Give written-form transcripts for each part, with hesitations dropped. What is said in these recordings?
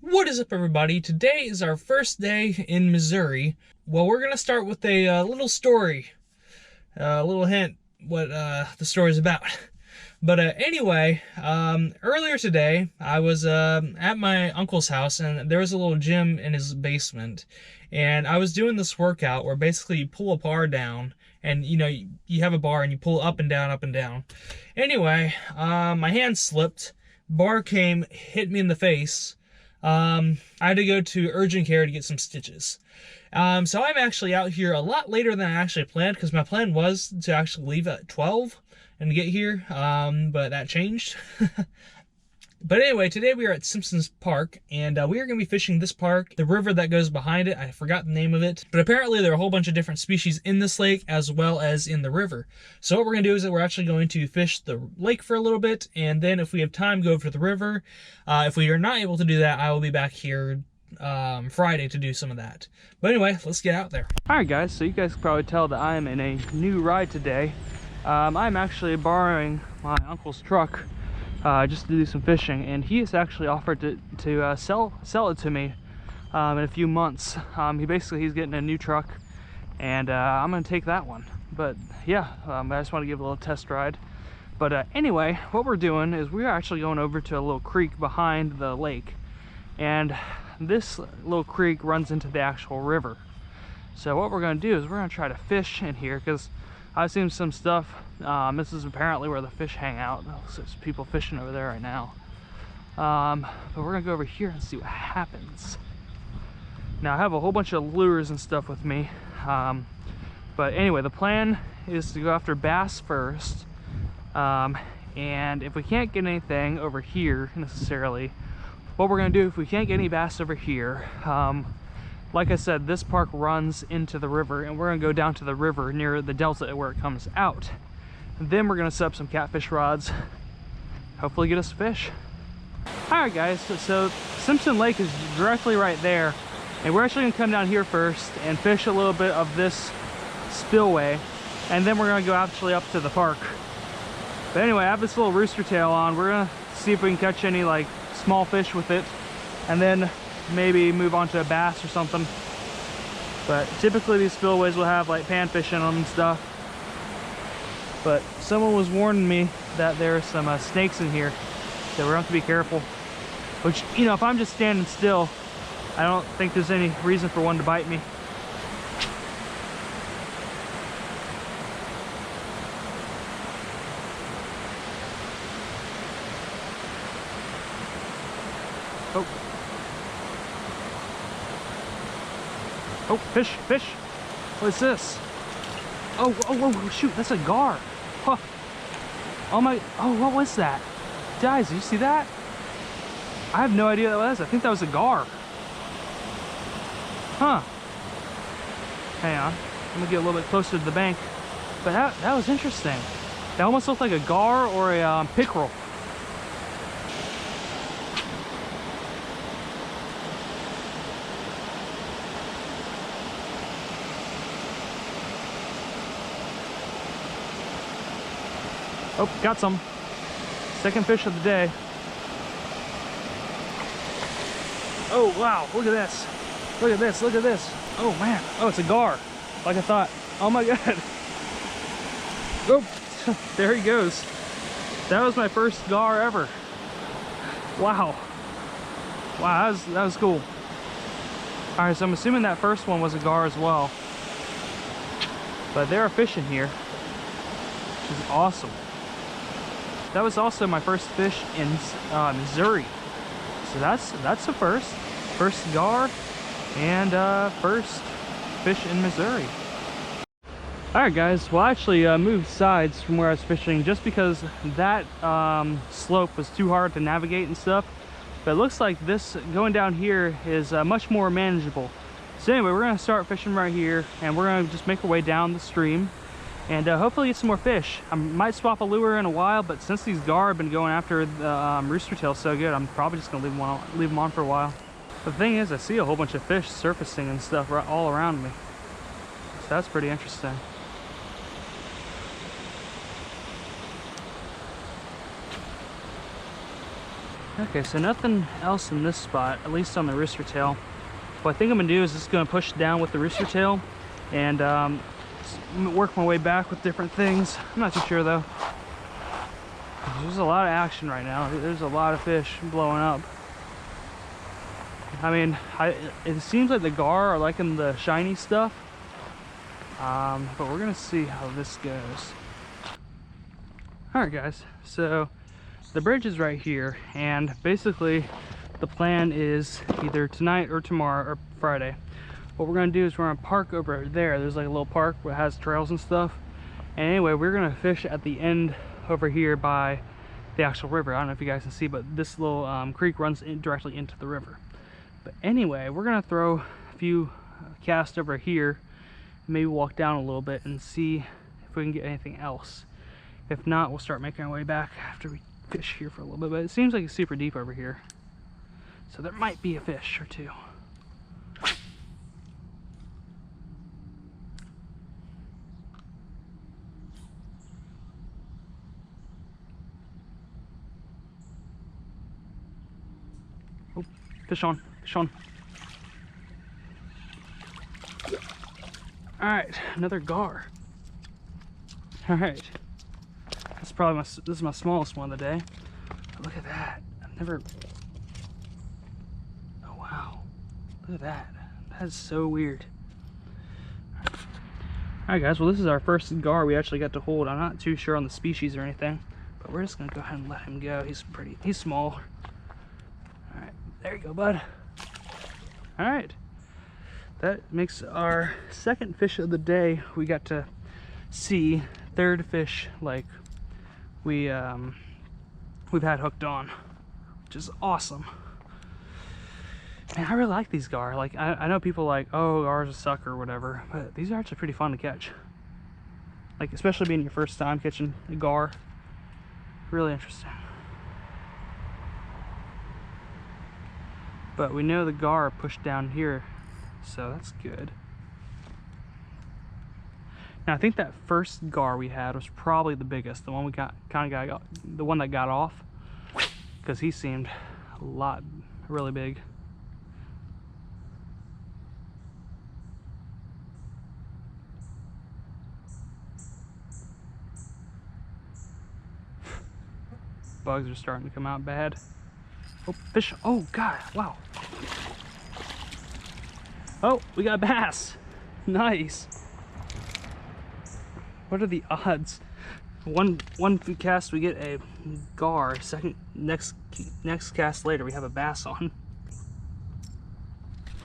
What is up, everybody? Today is our first day in Missouri. Well, we're gonna start with a little story, a little hint what the story's about. But anyway, earlier today I was at my uncle's house, and there was a little gym in his basement, and I was doing this workout where basically you pull a bar down, and you have a bar and you pull up and down, up and down. Anyway, my hand slipped, bar came, hit me in the face. I had to go to urgent care to get some stitches. So I'm actually out here a lot later than I actually planned, because my plan was to actually leave at 12 and get here, but that changed. But anyway, today we are at Simpsons Park, and we are going to be fishing this park, the river that goes behind it. I forgot the name of it, but apparently there are a whole bunch of different species in this lake as well as in the river. So what we're going to do is that we're actually going to fish the lake for a little bit, and then if we have time, go over to the river. If we are not able to do that, I will be back here Friday to do some of that. But anyway, let's get out there. Alright guys, so you guys can probably tell that I am in a new ride today. I'm actually borrowing my uncle's truck just to do some fishing, and he has actually offered to sell it to me in a few months. He's getting a new truck, and I'm gonna take that one. But yeah, I just want to give a little test ride. But anyway, what we're doing is we're actually going over to a little creek behind the lake, and this little creek runs into the actual river. So what we're going to do is we're going to try to fish in here, because I've seen some stuff. This is apparently where the fish hang out. There's people fishing over there right now. But we're going to go over here and see what happens. Now I have a whole bunch of lures and stuff with me. But anyway, the plan is to go after bass first. And if we can't get anything over here necessarily, what we're going to do, if we can't get any bass over here, like I said, this park runs into the river, and we're going to go down to the river near the delta where it comes out. Then we're going to set up some catfish rods, hopefully get us a fish. Alright guys, so Simpson Lake is directly right there, and we're actually going to come down here first and fish a little bit of this spillway, and then we're going to go actually up to the park. But anyway, I have this little rooster tail on. We're going to see if we can catch any like small fish with it, and then maybe move on to a bass or something. But typically these spillways will have like panfish in them and stuff. But someone was warning me that there are some snakes in here, so we're going to have to be careful. Which, you know, if I'm just standing still, I don't think there's any reason for one to bite me. Oh. Oh, fish, fish. What's this? Oh, shoot, that's a gar. Huh. Oh my, oh, what was that? Guys, did you see that? I have no idea what that was. I think that was a gar. Huh. Hang on, I'm gonna get a little bit closer to the bank. But that was interesting. That almost looked like a gar or a pickerel. Oh, got some. Second fish of the day. Oh, wow, look at this. Look at this, look at this. Oh, man. Oh, it's a gar, like I thought. Oh, my God. Oh, there he goes. That was my first gar ever. Wow. Wow, that was cool. All right, so I'm assuming that first one was a gar as well. But there are fish in here, which is awesome. That was also my first fish in Missouri, so that's the first gar and first fish in Missouri. All right, guys. Well, I actually moved sides from where I was fishing just because that slope was too hard to navigate and stuff. But it looks like this going down here is much more manageable. So anyway, we're gonna start fishing right here, and we're gonna just make our way down the stream and hopefully get some more fish. I might swap a lure in a while, but since these gar have been going after the rooster tail so good, I'm probably just gonna leave them on for a while. But the thing is, I see a whole bunch of fish surfacing and stuff right all around me, so that's pretty interesting. Okay, so nothing else in this spot, at least on the rooster tail. What I think I'm gonna do is just gonna push down with the rooster tail and work my way back with different things. I'm not too sure though. There's a lot of action right now. There's a lot of fish blowing up. I mean, it seems like the gar are liking the shiny stuff, but we're gonna see how this goes. All right, guys. So the bridge is right here, and basically the plan is either tonight or tomorrow or Friday. What we're gonna do is we're gonna park over there. There's like a little park that has trails and stuff. And anyway, we're gonna fish at the end over here by the actual river. I don't know if you guys can see, but this little creek runs directly into the river. But anyway, we're gonna throw a few casts over here, maybe walk down a little bit and see if we can get anything else. If not, we'll start making our way back after we fish here for a little bit. But it seems like it's super deep over here, so there might be a fish or two. Oh, fish on, fish on. All right, another gar. All right, that's probably this is my smallest one of the day. But look at that. I've never. Oh wow, look at that. That is so weird. All right, guys. Well, this is our first gar we actually got to hold. I'm not too sure on the species or anything, but we're just gonna go ahead and let him go. He's small. All right, there you go, bud. All right. That makes our second fish of the day. We got to see third fish like we've had hooked on, which is awesome. Man, I really like these gar. Like I know people like, oh, gars suck or whatever, but these are actually pretty fun to catch. Like especially being your first time catching a gar. Really interesting. But we know the gar are pushed down here, so that's good. Now I think that first gar we had was probably the biggest, the one we got the one that got off, because he seemed really big. Bugs are starting to come out bad. Oh, fish! Oh God! Wow! Oh, we got bass. Nice. What are the odds? One cast we get a gar. Next cast later we have a bass on.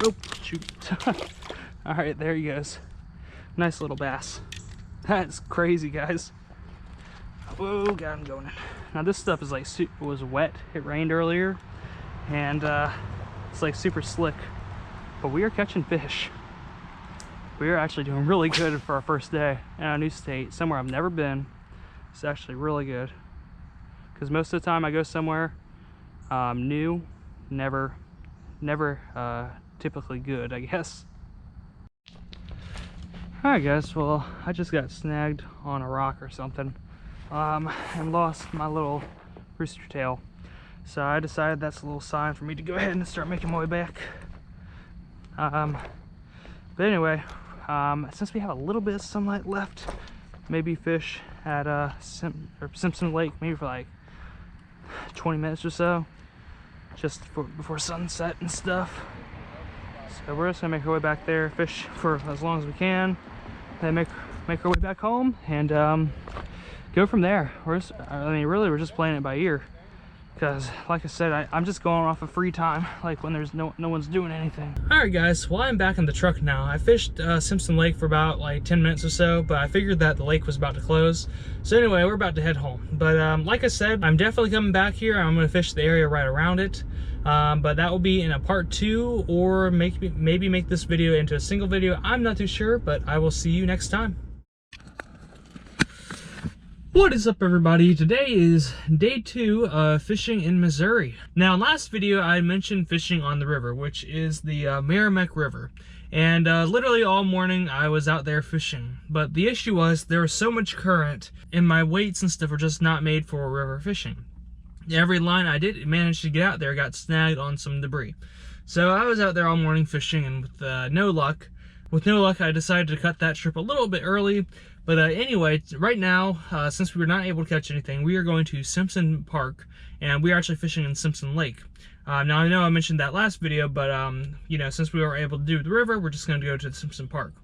Oh shoot! All right, there he goes. Nice little bass. That's crazy, guys. Whoa, got him going in. Now this stuff is like was wet. It rained earlier, and it's like super slick. But we are catching fish. We are actually doing really good for our first day in a new state, somewhere I've never been. It's actually really good. Because most of the time I go somewhere new, never typically good, I guess. Alright guys, well I just got snagged on a rock or something and lost my little rooster tail. So I decided that's a little sign for me to go ahead and start making my way back. But anyway, since we have a little bit of sunlight left, maybe fish at Simpson Lake, maybe for like 20 minutes or so, just before sunset and stuff. So we're just gonna make our way back there, fish for as long as we can, then make our way back home and go from there. Really we're just playing it by ear. Because, like I said, I'm just going off of free time, like when there's no one's doing anything. Alright guys, well I'm back in the truck now. I fished Simpson Lake for about like 10 minutes or so, but I figured that the lake was about to close. So anyway, we're about to head home. But like I said, I'm definitely coming back here. I'm going to fish the area right around it. But that will be in a part 2, or maybe make this video into a single video. I'm not too sure, but I will see you next time. What is up everybody? Today is day 2 of fishing in Missouri. Now last video I mentioned fishing on the river, which is the Meramec River. And literally all morning I was out there fishing. But the issue was there was so much current and my weights and stuff were just not made for river fishing. Every line I did manage to get out there got snagged on some debris. So I was out there all morning fishing, and with no luck, I decided to cut that trip a little bit early. But anyway, right now, since we were not able to catch anything, we are going to Simpson Park, and we are actually fishing in Simpson Lake. Now I know I mentioned that last video, but you know, since we weren't able to do the river, we're just going to go to the Simpson Park.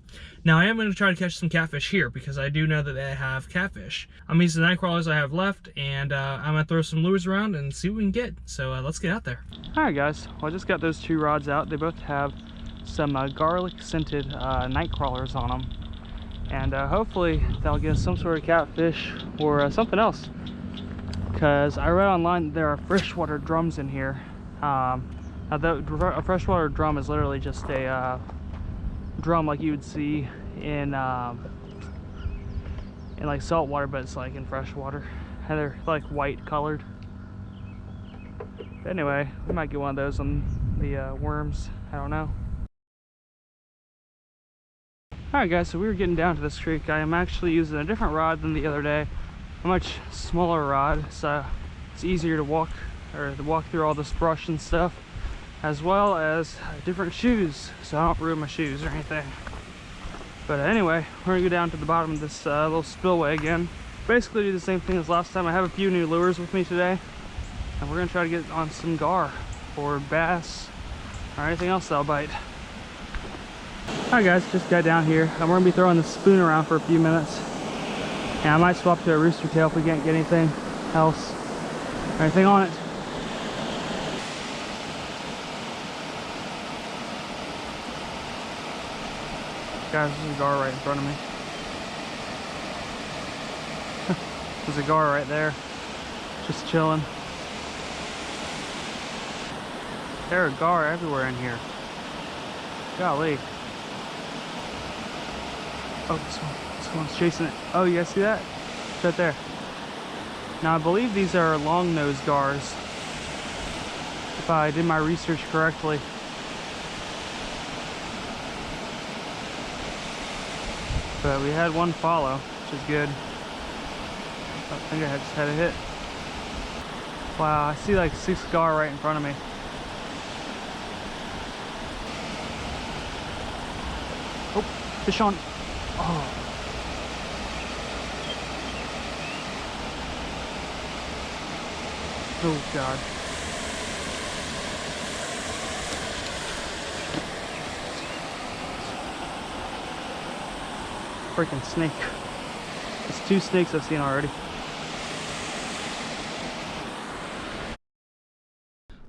Now I am going to try to catch some catfish here because I do know that they have catfish. I'm using the night crawlers I have left, and I'm going to throw some lures around and see what we can get. So let's get out there. Alright guys, well, I just got those 2 rods out. They both have some garlic scented night crawlers on them. And hopefully they'll get some sort of catfish or something else. Because I read online that there are freshwater drums in here. Now a freshwater drum is literally just a drum like you would see in like salt water, but it's like in freshwater, and they're like white colored. But anyway, we might get one of those on the worms. I don't know. Alright guys, so we were getting down to this creek. I am actually using a different rod than the other day, a much smaller rod, so it's easier to walk through all this brush and stuff, as well as different shoes, so I don't ruin my shoes or anything. But anyway, we're gonna go down to the bottom of this little spillway again. Basically do the same thing as last time. I have a few new lures with me today, and we're gonna try to get on some gar or bass or anything else that'll bite. Alright guys, just got down here. I'm gonna be throwing the spoon around for a few minutes, and I might swap to a rooster tail if we can't get anything else or anything on it. Guys, there's a gar right in front of me. There's a gar right there, just chilling. There are gar everywhere in here. Golly. Oh, this one's chasing it. Oh, you guys see that? It's right there. Now, I believe these are long-nosed gars, if I did my research correctly. But we had one follow, which is good. I think I just had a hit. Wow, I see like 6 gar right in front of me. Oh, fish on. Oh. Oh God. Freaking snake. It's 2 snakes I've seen already.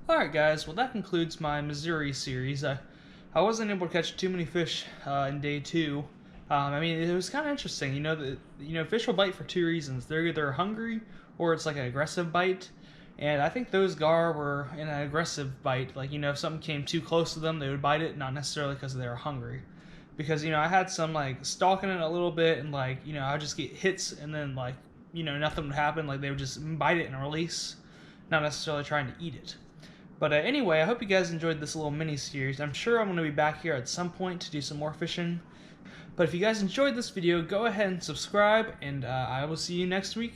Alright guys, well that concludes my Missouri series. I wasn't able to catch too many fish in day 2. I mean, it was kind of interesting. You know, fish will bite for 2 reasons. They're either hungry or it's like an aggressive bite. And I think those gar were in an aggressive bite. Like, you know, if something came too close to them, they would bite it, not necessarily because they were hungry. Because, you know, I had some, like, stalking it a little bit, and, like, you know, I would just get hits, and then, like, you know, nothing would happen. Like, they would just bite it and release, not necessarily trying to eat it. But anyway, I hope you guys enjoyed this little mini-series. I'm sure I'm going to be back here at some point to do some more fishing. But if you guys enjoyed this video, go ahead and subscribe, and I will see you next week.